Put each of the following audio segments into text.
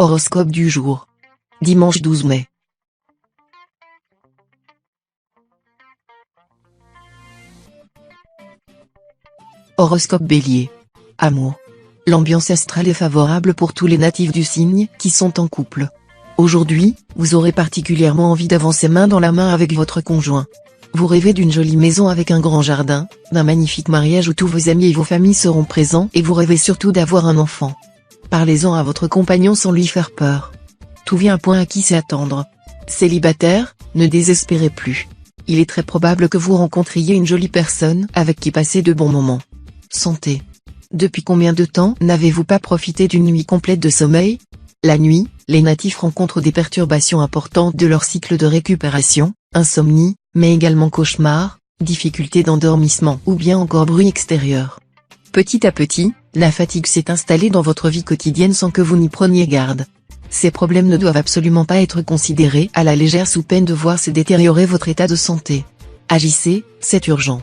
Horoscope du jour. Dimanche 12 mai. Horoscope Bélier. Amour. L'ambiance astrale est favorable pour tous les natifs du signe qui sont en couple. Aujourd'hui, vous aurez particulièrement envie d'avancer main dans la main avec votre conjoint. Vous rêvez d'une jolie maison avec un grand jardin, d'un magnifique mariage où tous vos amis et vos familles seront présents et vous rêvez surtout d'avoir un enfant. Parlez-en à votre compagnon sans lui faire peur. Tout vient à point à qui s'y attendre. Célibataire, ne désespérez plus. Il est très probable que vous rencontriez une jolie personne avec qui passer de bons moments. Santé. Depuis combien de temps n'avez-vous pas profité d'une nuit complète de sommeil? La nuit, les natifs rencontrent des perturbations importantes de leur cycle de récupération, insomnie, mais également cauchemars, difficultés d'endormissement ou bien encore bruit extérieur. Petit à petit, la fatigue s'est installée dans votre vie quotidienne sans que vous n'y preniez garde. Ces problèmes ne doivent absolument pas être considérés à la légère sous peine de voir se détériorer votre état de santé. Agissez, c'est urgent.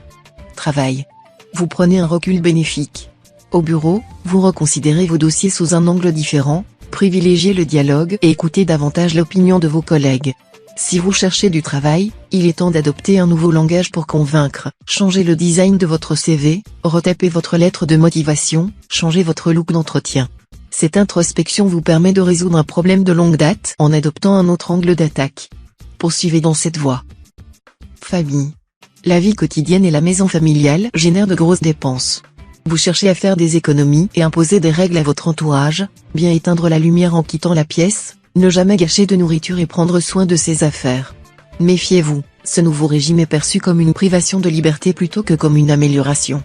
Travail. Vous prenez un recul bénéfique. Au bureau, vous reconsidérez vos dossiers sous un angle différent, privilégiez le dialogue et écoutez davantage l'opinion de vos collègues. Si vous cherchez du travail, il est temps d'adopter un nouveau langage pour convaincre, changez le design de votre CV, retapez votre lettre de motivation, changez votre look d'entretien. Cette introspection vous permet de résoudre un problème de longue date en adoptant un autre angle d'attaque. Poursuivez dans cette voie. Famille. La vie quotidienne et la maison familiale génèrent de grosses dépenses. Vous cherchez à faire des économies et imposer des règles à votre entourage, bien éteindre la lumière en quittant la pièce, ne jamais gâcher de nourriture et prendre soin de ses affaires. Méfiez-vous, ce nouveau régime est perçu comme une privation de liberté plutôt que comme une amélioration.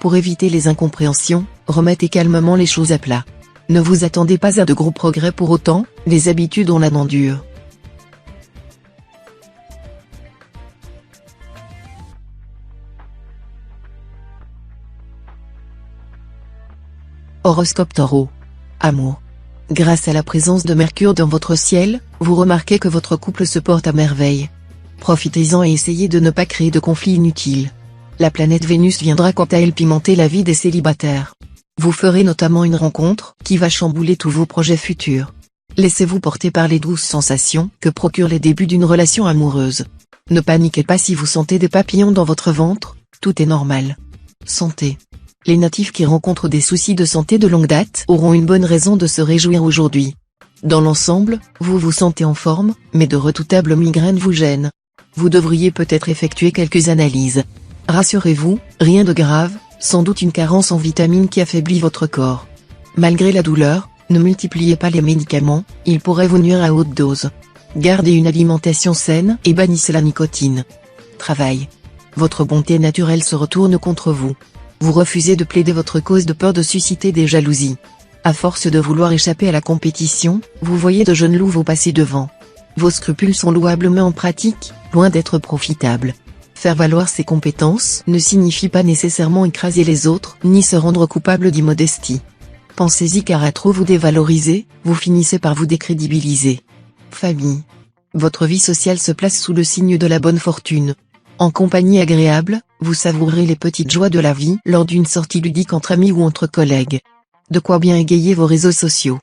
Pour éviter les incompréhensions, remettez calmement les choses à plat. Ne vous attendez pas à de gros progrès pour autant, les habitudes ont la dent dure. Horoscope Taureau. Amour. Grâce à la présence de Mercure dans votre ciel, vous remarquez que votre couple se porte à merveille. Profitez-en et essayez de ne pas créer de conflits inutiles. La planète Vénus viendra quant à elle pimenter la vie des célibataires. Vous ferez notamment une rencontre qui va chambouler tous vos projets futurs. Laissez-vous porter par les douces sensations que procurent les débuts d'une relation amoureuse. Ne paniquez pas si vous sentez des papillons dans votre ventre, tout est normal. Santé. Les natifs qui rencontrent des soucis de santé de longue date auront une bonne raison de se réjouir aujourd'hui. Dans l'ensemble, vous vous sentez en forme, mais de redoutables migraines vous gênent. Vous devriez peut-être effectuer quelques analyses. Rassurez-vous, rien de grave, sans doute une carence en vitamines qui affaiblit votre corps. Malgré la douleur, ne multipliez pas les médicaments, ils pourraient vous nuire à haute dose. Gardez une alimentation saine et bannissez la nicotine. Travail. Votre bonté naturelle se retourne contre vous. Vous refusez de plaider votre cause de peur de susciter des jalousies. À force de vouloir échapper à la compétition, vous voyez de jeunes loups vous passer devant. Vos scrupules sont louables mais en pratique, loin d'être profitables. Faire valoir ses compétences ne signifie pas nécessairement écraser les autres, ni se rendre coupable d'immodestie. Pensez-y car à trop vous dévaloriser, vous finissez par vous décrédibiliser. Famille. Votre vie sociale se place sous le signe de la bonne fortune. En compagnie agréable, vous savourez les petites joies de la vie lors d'une sortie ludique entre amis ou entre collègues. De quoi bien égayer vos réseaux sociaux.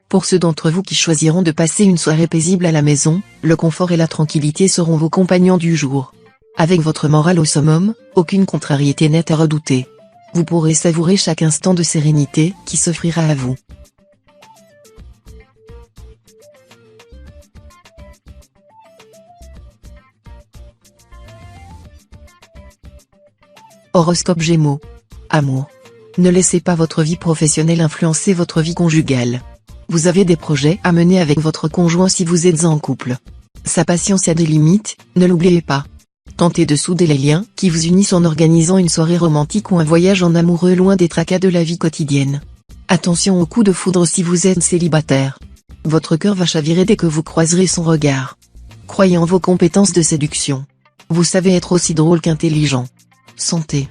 Pour ceux d'entre vous qui choisiront de passer une soirée paisible à la maison, le confort et la tranquillité seront vos compagnons du jour. Avec votre morale au summum, aucune contrariété n'est à redouter. Vous pourrez savourer chaque instant de sérénité qui s'offrira à vous. Horoscope Gémeaux. Amour. Ne laissez pas votre vie professionnelle influencer votre vie conjugale. Vous avez des projets à mener avec votre conjoint si vous êtes en couple. Sa patience a des limites, ne l'oubliez pas. Tentez de souder les liens qui vous unissent en organisant une soirée romantique ou un voyage en amoureux loin des tracas de la vie quotidienne. Attention aux coups de foudre si vous êtes célibataire. Votre cœur va chavirer dès que vous croiserez son regard. Croyez en vos compétences de séduction. Vous savez être aussi drôle qu'intelligent. Santé.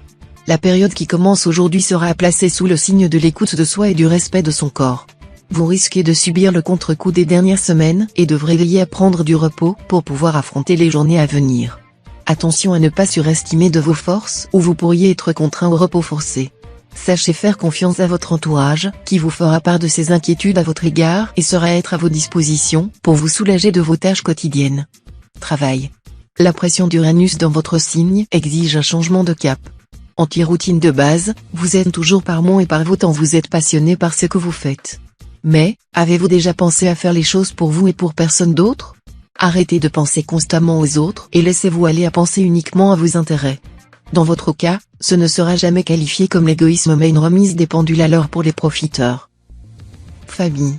La période qui commence aujourd'hui sera placée sous le signe de l'écoute de soi et du respect de son corps. Vous risquez de subir le contre-coup des dernières semaines et devrez veiller à prendre du repos pour pouvoir affronter les journées à venir. Attention à ne pas surestimer de vos forces ou vous pourriez être contraint au repos forcé. Sachez faire confiance à votre entourage, qui vous fera part de ses inquiétudes à votre égard et saura être à vos dispositions pour vous soulager de vos tâches quotidiennes. Travail. La pression d'Uranus dans votre signe exige un changement de cap. Anti-routine de base, vous êtes toujours par mon et par vos temps, vous êtes passionné par ce que vous faites. Mais, avez-vous déjà pensé à faire les choses pour vous et pour personne d'autre? Arrêtez de penser constamment aux autres et laissez-vous aller à penser uniquement à vos intérêts. Dans votre cas, ce ne sera jamais qualifié comme l'égoïsme mais une remise des pendules à l'heure pour les profiteurs. Famille.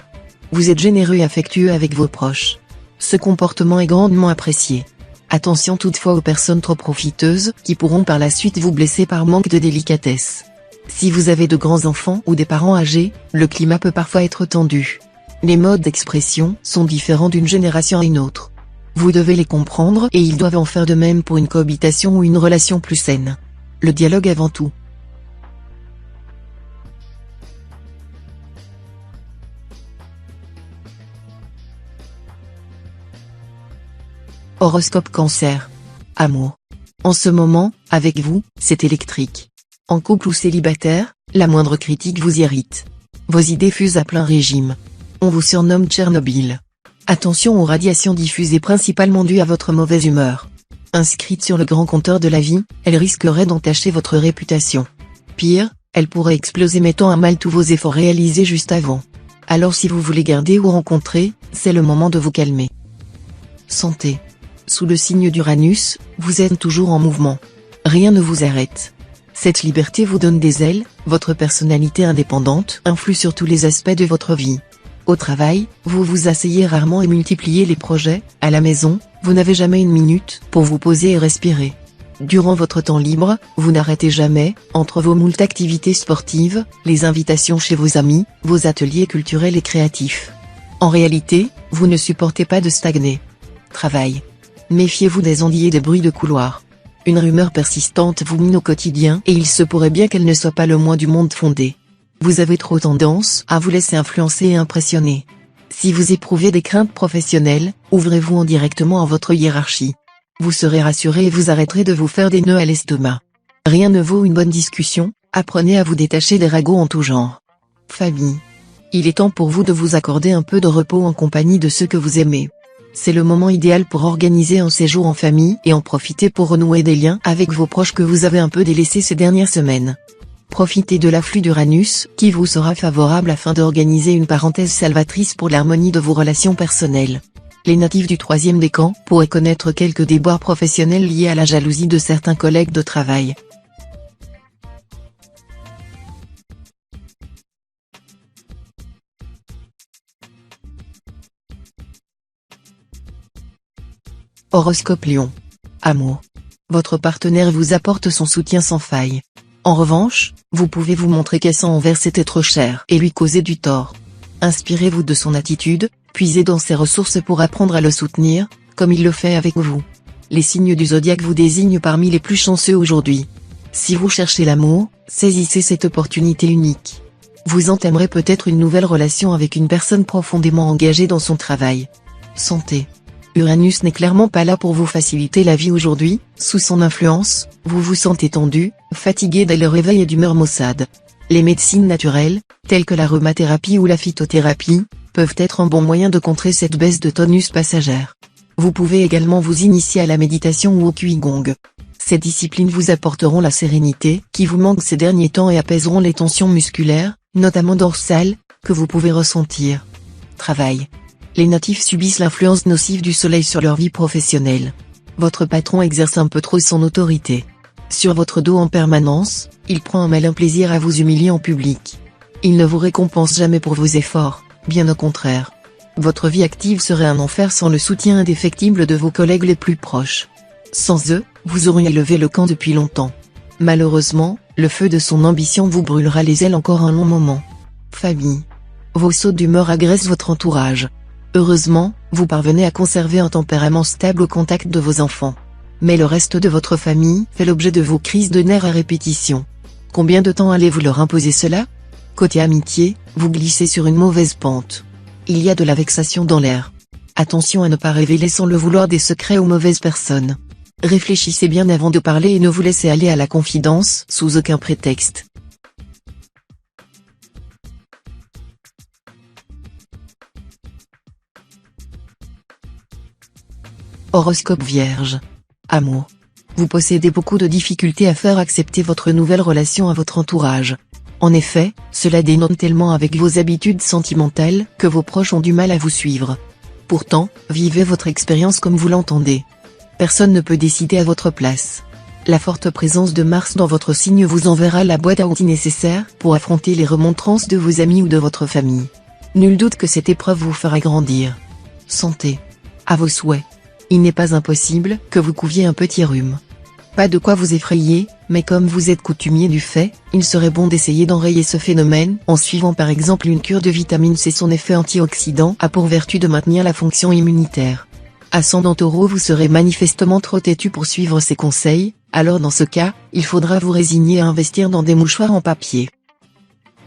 Vous êtes généreux et affectueux avec vos proches. Ce comportement est grandement apprécié. Attention toutefois aux personnes trop profiteuses, qui pourront par la suite vous blesser par manque de délicatesse. Si vous avez de grands enfants ou des parents âgés, le climat peut parfois être tendu. Les modes d'expression sont différents d'une génération à une autre. Vous devez les comprendre et ils doivent en faire de même pour une cohabitation ou une relation plus saine. Le dialogue avant tout. Horoscope Cancer. Amour. En ce moment, avec vous, c'est électrique. En couple ou célibataire, la moindre critique vous irrite. Vos idées fusent à plein régime. On vous surnomme Tchernobyl. Attention aux radiations diffusées principalement dues à votre mauvaise humeur. Inscrite sur le grand compteur de la vie, elles risqueraient d'entacher votre réputation. Pire, elles pourraient exploser mettant à mal tous vos efforts réalisés juste avant. Alors si vous voulez garder ou rencontrer, c'est le moment de vous calmer. Santé. Sous le signe d'Uranus, vous êtes toujours en mouvement. Rien ne vous arrête. Cette liberté vous donne des ailes, votre personnalité indépendante influe sur tous les aspects de votre vie. Au travail, vous vous asseyez rarement et multipliez les projets. À la maison, vous n'avez jamais une minute pour vous poser et respirer. Durant votre temps libre, vous n'arrêtez jamais, entre vos moult activités sportives, les invitations chez vos amis, vos ateliers culturels et créatifs. En réalité, vous ne supportez pas de stagner. Travail. Méfiez-vous des ondes et des bruits de couloir. Une rumeur persistante vous mine au quotidien et il se pourrait bien qu'elle ne soit pas le moins du monde fondée. Vous avez trop tendance à vous laisser influencer et impressionner. Si vous éprouvez des craintes professionnelles, ouvrez-vous indirectement à votre hiérarchie. Vous serez rassuré et vous arrêterez de vous faire des nœuds à l'estomac. Rien ne vaut une bonne discussion, apprenez à vous détacher des ragots en tout genre. Famille. Il est temps pour vous de vous accorder un peu de repos en compagnie de ceux que vous aimez. C'est le moment idéal pour organiser un séjour en famille et en profiter pour renouer des liens avec vos proches que vous avez un peu délaissés ces dernières semaines. Profitez de l'afflux d'Uranus qui vous sera favorable afin d'organiser une parenthèse salvatrice pour l'harmonie de vos relations personnelles. Les natifs du 3e décan pourraient connaître quelques déboires professionnels liés à la jalousie de certains collègues de travail. Horoscope Lion. Amour. Votre partenaire vous apporte son soutien sans faille. En revanche, vous pouvez vous montrer cassant envers cet être cher et lui causer du tort. Inspirez-vous de son attitude, puisez dans ses ressources pour apprendre à le soutenir, comme il le fait avec vous. Les signes du zodiaque vous désignent parmi les plus chanceux aujourd'hui. Si vous cherchez l'amour, saisissez cette opportunité unique. Vous entamerez peut-être une nouvelle relation avec une personne profondément engagée dans son travail. Santé. Uranus n'est clairement pas là pour vous faciliter la vie aujourd'hui, sous son influence, vous vous sentez tendu, fatigué dès le réveil et d'humeur maussade. Les médecines naturelles, telles que l'aromathérapie ou la phytothérapie, peuvent être un bon moyen de contrer cette baisse de tonus passagère. Vous pouvez également vous initier à la méditation ou au Qigong. Ces disciplines vous apporteront la sérénité qui vous manque ces derniers temps et apaiseront les tensions musculaires, notamment dorsales, que vous pouvez ressentir. Travail. Les natifs subissent l'influence nocive du soleil sur leur vie professionnelle. Votre patron exerce un peu trop son autorité. Sur votre dos en permanence, il prend un malin plaisir à vous humilier en public. Il ne vous récompense jamais pour vos efforts, bien au contraire. Votre vie active serait un enfer sans le soutien indéfectible de vos collègues les plus proches. Sans eux, vous auriez levé le camp depuis longtemps. Malheureusement, le feu de son ambition vous brûlera les ailes encore un long moment. Famille. Vos sautes d'humeur agressent votre entourage. Heureusement, vous parvenez à conserver un tempérament stable au contact de vos enfants. Mais le reste de votre famille fait l'objet de vos crises de nerfs à répétition. Combien de temps allez-vous leur imposer cela? Côté amitié, vous glissez sur une mauvaise pente. Il y a de la vexation dans l'air. Attention à ne pas révéler sans le vouloir des secrets aux mauvaises personnes. Réfléchissez bien avant de parler et ne vous laissez aller à la confidence sous aucun prétexte. Horoscope Vierge. Amour. Vous possédez beaucoup de difficultés à faire accepter votre nouvelle relation à votre entourage. En effet, cela dénote tellement avec vos habitudes sentimentales que vos proches ont du mal à vous suivre. Pourtant, vivez votre expérience comme vous l'entendez. Personne ne peut décider à votre place. La forte présence de Mars dans votre signe vous enverra la boîte à outils nécessaire pour affronter les remontrances de vos amis ou de votre famille. Nul doute que cette épreuve vous fera grandir. Santé. À vos souhaits. Il n'est pas impossible que vous couviez un petit rhume. Pas de quoi vous effrayer, mais comme vous êtes coutumier du fait, il serait bon d'essayer d'enrayer ce phénomène en suivant par exemple une cure de vitamine C. Son effet antioxydant a pour vertu de maintenir la fonction immunitaire. Ascendant Taureau, vous serez manifestement trop têtu pour suivre ces conseils, alors dans ce cas, il faudra vous résigner à investir dans des mouchoirs en papier.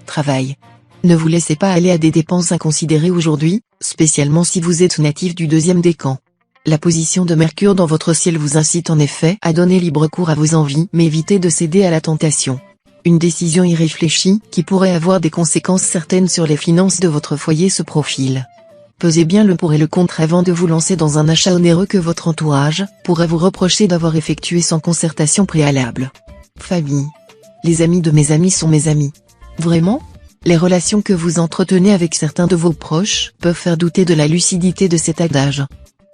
Travail. Ne vous laissez pas aller à des dépenses inconsidérées aujourd'hui, spécialement si vous êtes natif du deuxième décan. La position de Mercure dans votre ciel vous incite en effet à donner libre cours à vos envies, mais évitez de céder à la tentation. Une décision irréfléchie, qui pourrait avoir des conséquences certaines sur les finances de votre foyer se profile. Pesez bien le pour et le contre avant de vous lancer dans un achat onéreux que votre entourage pourrait vous reprocher d'avoir effectué sans concertation préalable. Famille. Les amis de mes amis sont mes amis. Vraiment ? Les relations que vous entretenez avec certains de vos proches peuvent faire douter de la lucidité de cet adage.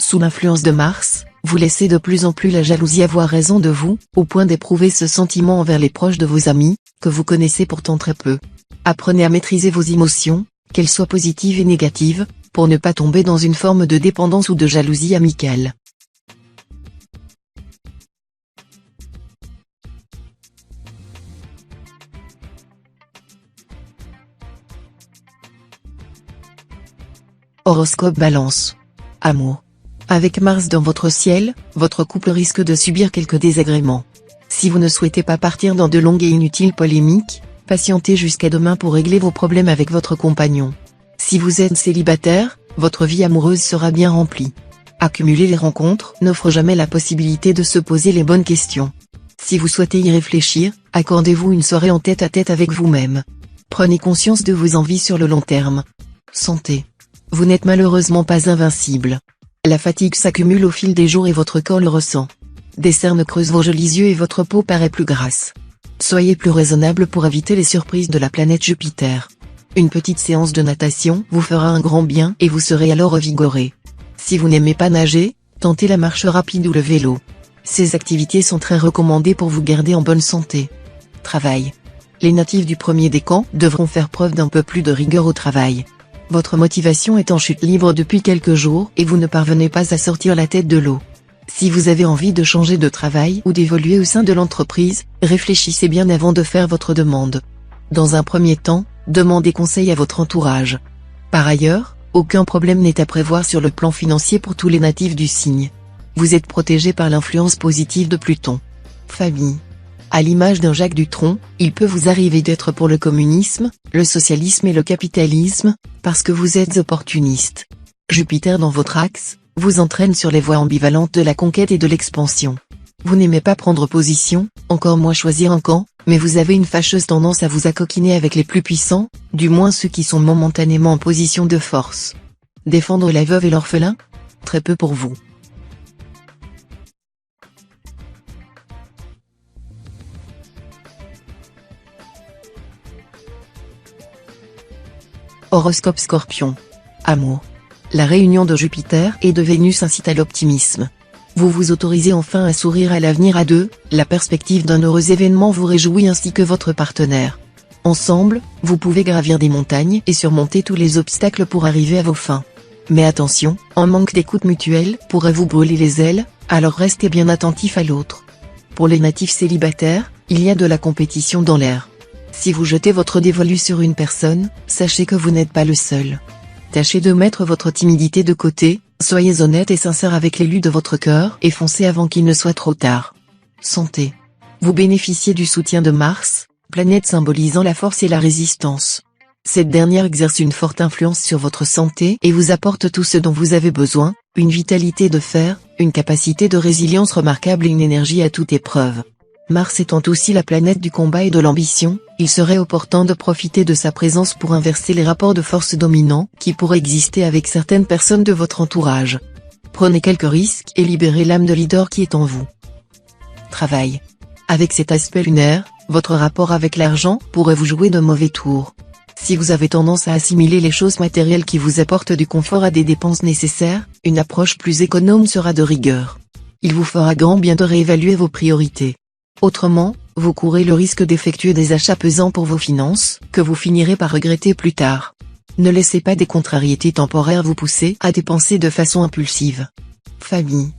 Sous l'influence de Mars, vous laissez de plus en plus la jalousie avoir raison de vous, au point d'éprouver ce sentiment envers les proches de vos amis, que vous connaissez pourtant très peu. Apprenez à maîtriser vos émotions, qu'elles soient positives et négatives, pour ne pas tomber dans une forme de dépendance ou de jalousie amicale. Horoscope Balance. Amour. Avec Mars dans votre ciel, votre couple risque de subir quelques désagréments. Si vous ne souhaitez pas partir dans de longues et inutiles polémiques, patientez jusqu'à demain pour régler vos problèmes avec votre compagnon. Si vous êtes célibataire, votre vie amoureuse sera bien remplie. Accumuler les rencontres n'offre jamais la possibilité de se poser les bonnes questions. Si vous souhaitez y réfléchir, accordez-vous une soirée en tête-à-tête avec vous-même. Prenez conscience de vos envies sur le long terme. Santé. Vous n'êtes malheureusement pas invincible. La fatigue s'accumule au fil des jours et votre corps le ressent. Des cernes creusent vos jolis yeux et votre peau paraît plus grasse. Soyez plus raisonnable pour éviter les surprises de la planète Jupiter. Une petite séance de natation vous fera un grand bien et vous serez alors revigoré. Si vous n'aimez pas nager, tentez la marche rapide ou le vélo. Ces activités sont très recommandées pour vous garder en bonne santé. Travail. Les natifs du premier décan devront faire preuve d'un peu plus de rigueur au travail. Votre motivation est en chute libre depuis quelques jours et vous ne parvenez pas à sortir la tête de l'eau. Si vous avez envie de changer de travail ou d'évoluer au sein de l'entreprise, réfléchissez bien avant de faire votre demande. Dans un premier temps, demandez conseil à votre entourage. Par ailleurs, aucun problème n'est à prévoir sur le plan financier pour tous les natifs du signe. Vous êtes protégé par l'influence positive de Pluton. Famille. À l'image d'un Jacques Dutronc, il peut vous arriver d'être pour le communisme, le socialisme et le capitalisme, parce que vous êtes opportuniste. Jupiter dans votre axe vous entraîne sur les voies ambivalentes de la conquête et de l'expansion. Vous n'aimez pas prendre position, encore moins choisir un camp, mais vous avez une fâcheuse tendance à vous accoquiner avec les plus puissants, du moins ceux qui sont momentanément en position de force. Défendre la veuve et l'orphelin ? Très peu pour vous. Horoscope Scorpion. Amour. La réunion de Jupiter et de Vénus incite à l'optimisme. Vous vous autorisez enfin à sourire à l'avenir à deux, la perspective d'un heureux événement vous réjouit ainsi que votre partenaire. Ensemble, vous pouvez gravir des montagnes et surmonter tous les obstacles pour arriver à vos fins. Mais attention, un manque d'écoute mutuelle pourrait vous brûler les ailes, alors restez bien attentif à l'autre. Pour les natifs célibataires, il y a de la compétition dans l'air. Si vous jetez votre dévolu sur une personne, sachez que vous n'êtes pas le seul. Tâchez de mettre votre timidité de côté, soyez honnête et sincère avec l'élu de votre cœur et foncez avant qu'il ne soit trop tard. Santé. Vous bénéficiez du soutien de Mars, planète symbolisant la force et la résistance. Cette dernière exerce une forte influence sur votre santé et vous apporte tout ce dont vous avez besoin, une vitalité de fer, une capacité de résilience remarquable et une énergie à toute épreuve. Mars étant aussi la planète du combat et de l'ambition, il serait opportun de profiter de sa présence pour inverser les rapports de force dominants qui pourraient exister avec certaines personnes de votre entourage. Prenez quelques risques et libérez l'âme de leader qui est en vous. Travail. Avec cet aspect lunaire, votre rapport avec l'argent pourrait vous jouer de mauvais tours. Si vous avez tendance à assimiler les choses matérielles qui vous apportent du confort à des dépenses nécessaires, une approche plus économe sera de rigueur. Il vous fera grand bien de réévaluer vos priorités. Autrement, vous courez le risque d'effectuer des achats pesants pour vos finances, que vous finirez par regretter plus tard. Ne laissez pas des contrariétés temporaires vous pousser à dépenser de façon impulsive. Famille.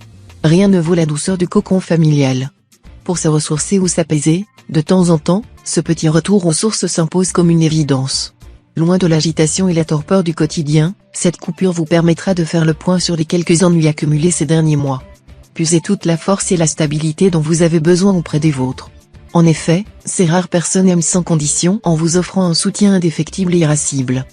Rien ne vaut la douceur du cocon familial. Pour se ressourcer ou s'apaiser, de temps en temps, ce petit retour aux sources s'impose comme une évidence. Loin de l'agitation et la torpeur du quotidien, cette coupure vous permettra de faire le point sur les quelques ennuis accumulés ces derniers mois. Puisez toute la force et la stabilité dont vous avez besoin auprès des vôtres. En effet, ces rares personnes aiment sans condition en vous offrant un soutien indéfectible et irascible.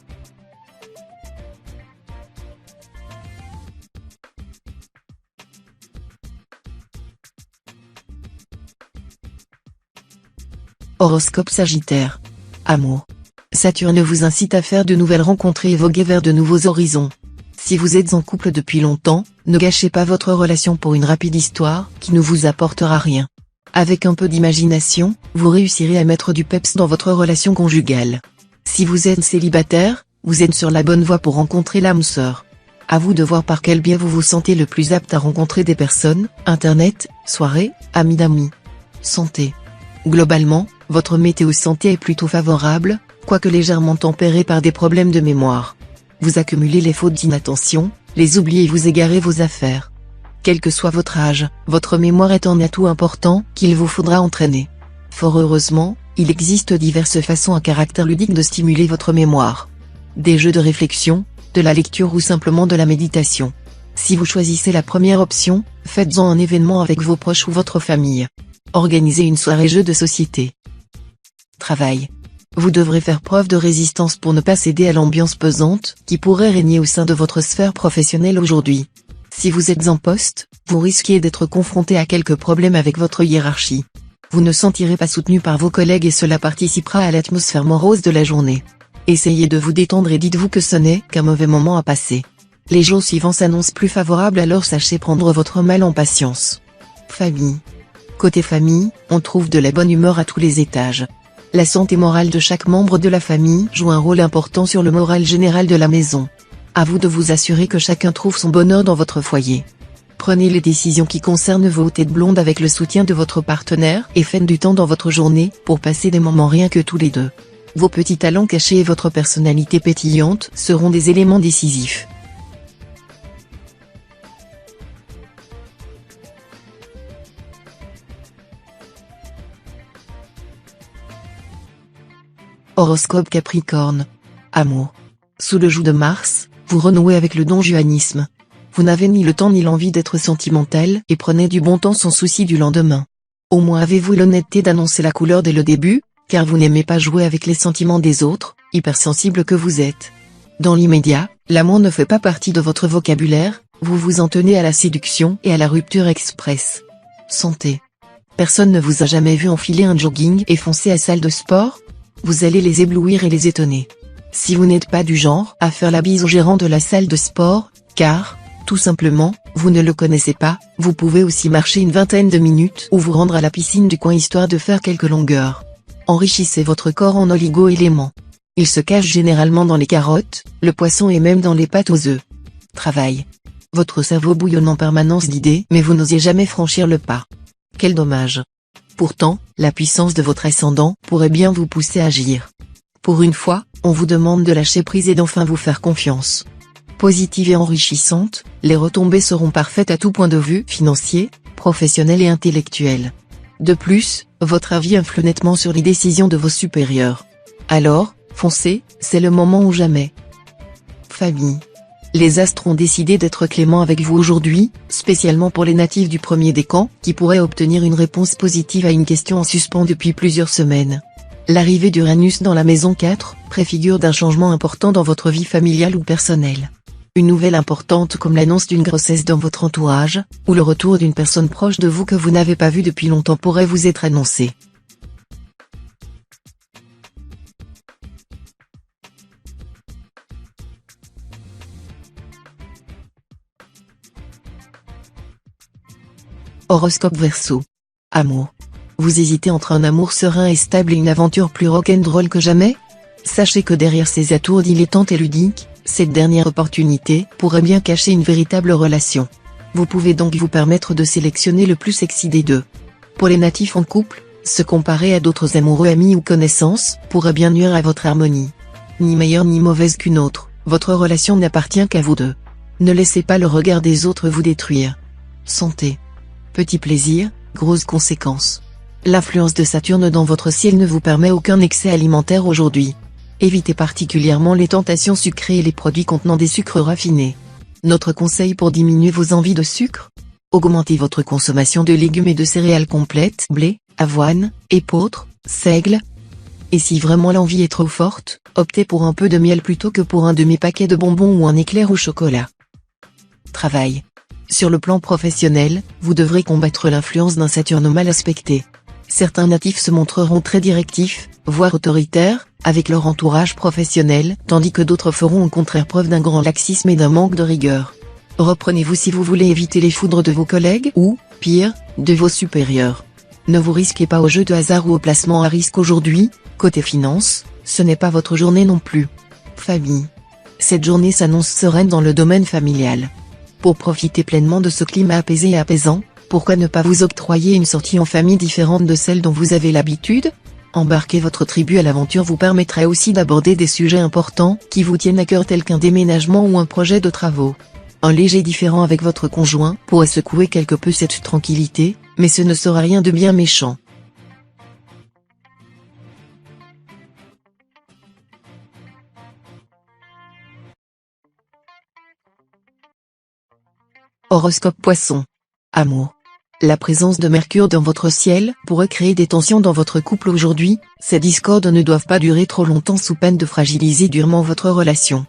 Horoscope Sagittaire. Amour. Saturne vous incite à faire de nouvelles rencontres et voguer vers de nouveaux horizons. Si vous êtes en couple depuis longtemps, ne gâchez pas votre relation pour une rapide histoire qui ne vous apportera rien. Avec un peu d'imagination, vous réussirez à mettre du peps dans votre relation conjugale. Si vous êtes célibataire, vous êtes sur la bonne voie pour rencontrer l'âme sœur. À vous de voir par quel biais vous vous sentez le plus apte à rencontrer des personnes, internet, soirée, amis d'amis. Santé. Globalement, votre météo santé est plutôt favorable, quoique légèrement tempérée par des problèmes de mémoire. Vous accumulez les fautes d'inattention, les oublis et vous égarez vos affaires. Quel que soit votre âge, votre mémoire est un atout important qu'il vous faudra entraîner. Fort heureusement, il existe diverses façons à caractère ludique de stimuler votre mémoire. Des jeux de réflexion, de la lecture ou simplement de la méditation. Si vous choisissez la première option, faites-en un événement avec vos proches ou votre famille. Organisez une soirée jeu de société. Travail. Vous devrez faire preuve de résistance pour ne pas céder à l'ambiance pesante qui pourrait régner au sein de votre sphère professionnelle aujourd'hui. Si vous êtes en poste, vous risquez d'être confronté à quelques problèmes avec votre hiérarchie. Vous ne sentirez pas soutenu par vos collègues et cela participera à l'atmosphère morose de la journée. Essayez de vous détendre et dites-vous que ce n'est qu'un mauvais moment à passer. Les jours suivants s'annoncent plus favorables, alors sachez prendre votre mal en patience. Famille. Côté famille, on trouve de la bonne humeur à tous les étages. La santé morale de chaque membre de la famille joue un rôle important sur le moral général de la maison. À vous de vous assurer que chacun trouve son bonheur dans votre foyer. Prenez les décisions qui concernent vos têtes blondes avec le soutien de votre partenaire et faites du temps dans votre journée pour passer des moments rien que tous les deux. Vos petits talents cachés et votre personnalité pétillante seront des éléments décisifs. Horoscope Capricorne. Amour. Sous le joug de Mars, vous renouez avec le donjuanisme. Vous n'avez ni le temps ni l'envie d'être sentimental et prenez du bon temps sans souci du lendemain. Au moins avez-vous l'honnêteté d'annoncer la couleur dès le début, car vous n'aimez pas jouer avec les sentiments des autres, hypersensible que vous êtes. Dans l'immédiat, l'amour ne fait pas partie de votre vocabulaire, vous vous en tenez à la séduction et à la rupture express. Santé. Personne ne vous a jamais vu enfiler un jogging et foncer à salle de sport? Vous allez les éblouir et les étonner. Si vous n'êtes pas du genre à faire la bise au gérant de la salle de sport, car, tout simplement, vous ne le connaissez pas, vous pouvez aussi marcher une vingtaine de minutes ou vous rendre à la piscine du coin histoire de faire quelques longueurs. Enrichissez votre corps en oligo-éléments. Il se cache généralement dans les carottes, le poisson et même dans les pâtes aux œufs. Travail. Votre cerveau bouillonne en permanence d'idées mais vous n'osez jamais franchir le pas. Quel dommage. Pourtant, la puissance de votre ascendant pourrait bien vous pousser à agir. Pour une fois, on vous demande de lâcher prise et d'enfin vous faire confiance. Positive et enrichissante, les retombées seront parfaites à tout point de vue, financier, professionnel et intellectuel. De plus, votre avis influe nettement sur les décisions de vos supérieurs. Alors, foncez, c'est le moment ou jamais. Famille. Les astres ont décidé d'être cléments avec vous aujourd'hui, spécialement pour les natifs du premier décan, qui pourraient obtenir une réponse positive à une question en suspens depuis plusieurs semaines. L'arrivée d'Uranus dans la maison 4 préfigure d'un changement important dans votre vie familiale ou personnelle. Une nouvelle importante comme l'annonce d'une grossesse dans votre entourage, ou le retour d'une personne proche de vous que vous n'avez pas vue depuis longtemps pourrait vous être annoncée. Horoscope Verseau. Amour. Vous hésitez entre un amour serein et stable et une aventure plus rock'n'roll que jamais? Sachez que derrière ces atours dilettantes et ludiques, cette dernière opportunité pourrait bien cacher une véritable relation. Vous pouvez donc vous permettre de sélectionner le plus sexy des deux. Pour les natifs en couple, se comparer à d'autres amoureux, amis ou connaissances pourrait bien nuire à votre harmonie. Ni meilleure ni mauvaise qu'une autre, votre relation n'appartient qu'à vous deux. Ne laissez pas le regard des autres vous détruire. Santé. Petit plaisir, grosses conséquences. L'influence de Saturne dans votre ciel ne vous permet aucun excès alimentaire aujourd'hui. Évitez particulièrement les tentations sucrées et les produits contenant des sucres raffinés. Notre conseil pour diminuer vos envies de sucre? Augmentez votre consommation de légumes et de céréales complètes, blé, avoine, épeautre, seigle. Et si vraiment l'envie est trop forte, optez pour un peu de miel plutôt que pour un demi-paquet de bonbons ou un éclair au chocolat. Travail. Sur le plan professionnel, vous devrez combattre l'influence d'un Saturne mal aspecté. Certains natifs se montreront très directifs, voire autoritaires, avec leur entourage professionnel, tandis que d'autres feront au contraire preuve d'un grand laxisme et d'un manque de rigueur. Reprenez-vous si vous voulez éviter les foudres de vos collègues ou, pire, de vos supérieurs. Ne vous risquez pas au jeu de hasard ou au placement à risque aujourd'hui. Côté finance, ce n'est pas votre journée non plus. Famille. Cette journée s'annonce sereine dans le domaine familial. Pour profiter pleinement de ce climat apaisé et apaisant, pourquoi ne pas vous octroyer une sortie en famille différente de celle dont vous avez l'habitude? Embarquer votre tribu à l'aventure vous permettrait aussi d'aborder des sujets importants qui vous tiennent à cœur tels qu'un déménagement ou un projet de travaux. Un léger différend avec votre conjoint pourrait secouer quelque peu cette tranquillité, mais ce ne sera rien de bien méchant. Horoscope Poisson. Amour. La présence de Mercure dans votre ciel pourrait créer des tensions dans votre couple aujourd'hui. Ces discordes ne doivent pas durer trop longtemps sous peine de fragiliser durement votre relation.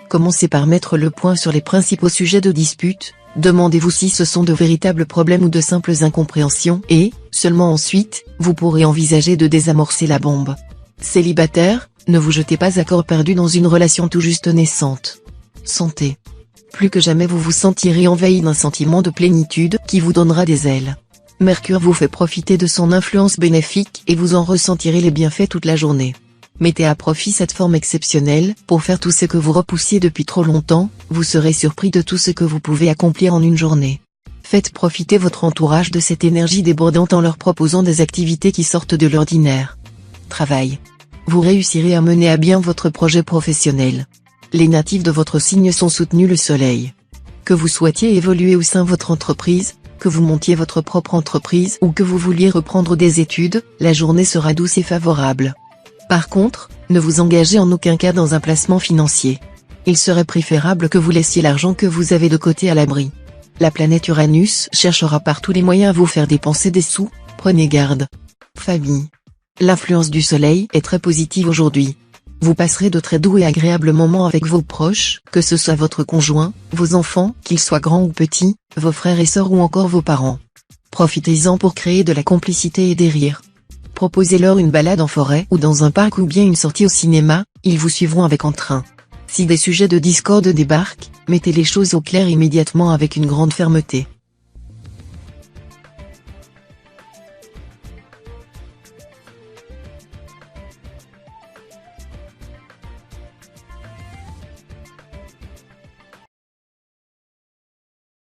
Commencez par mettre le point sur les principaux sujets de dispute, demandez-vous si ce sont de véritables problèmes ou de simples incompréhensions et, seulement ensuite, vous pourrez envisager de désamorcer la bombe. Célibataire, ne vous jetez pas à corps perdu dans une relation tout juste naissante. Santé. Plus que jamais vous vous sentirez envahi d'un sentiment de plénitude qui vous donnera des ailes. Mercure vous fait profiter de son influence bénéfique et vous en ressentirez les bienfaits toute la journée. Mettez à profit cette forme exceptionnelle pour faire tout ce que vous repoussiez depuis trop longtemps, vous serez surpris de tout ce que vous pouvez accomplir en une journée. Faites profiter votre entourage de cette énergie débordante en leur proposant des activités qui sortent de l'ordinaire. Travail. Vous réussirez à mener à bien votre projet professionnel. Les natifs de votre signe sont soutenus le soleil. Que vous souhaitiez évoluer au sein de votre entreprise, que vous montiez votre propre entreprise ou que vous vouliez reprendre des études, la journée sera douce et favorable. Par contre, ne vous engagez en aucun cas dans un placement financier. Il serait préférable que vous laissiez l'argent que vous avez de côté à l'abri. La planète Uranus cherchera par tous les moyens à vous faire dépenser des sous, prenez garde. Famille. L'influence du soleil est très positive aujourd'hui. Vous passerez de très doux et agréables moments avec vos proches, que ce soit votre conjoint, vos enfants, qu'ils soient grands ou petits, vos frères et sœurs ou encore vos parents. Profitez-en pour créer de la complicité et des rires. Proposez-leur une balade en forêt ou dans un parc ou bien une sortie au cinéma, ils vous suivront avec entrain. Si des sujets de discorde débarquent, mettez les choses au clair immédiatement avec une grande fermeté.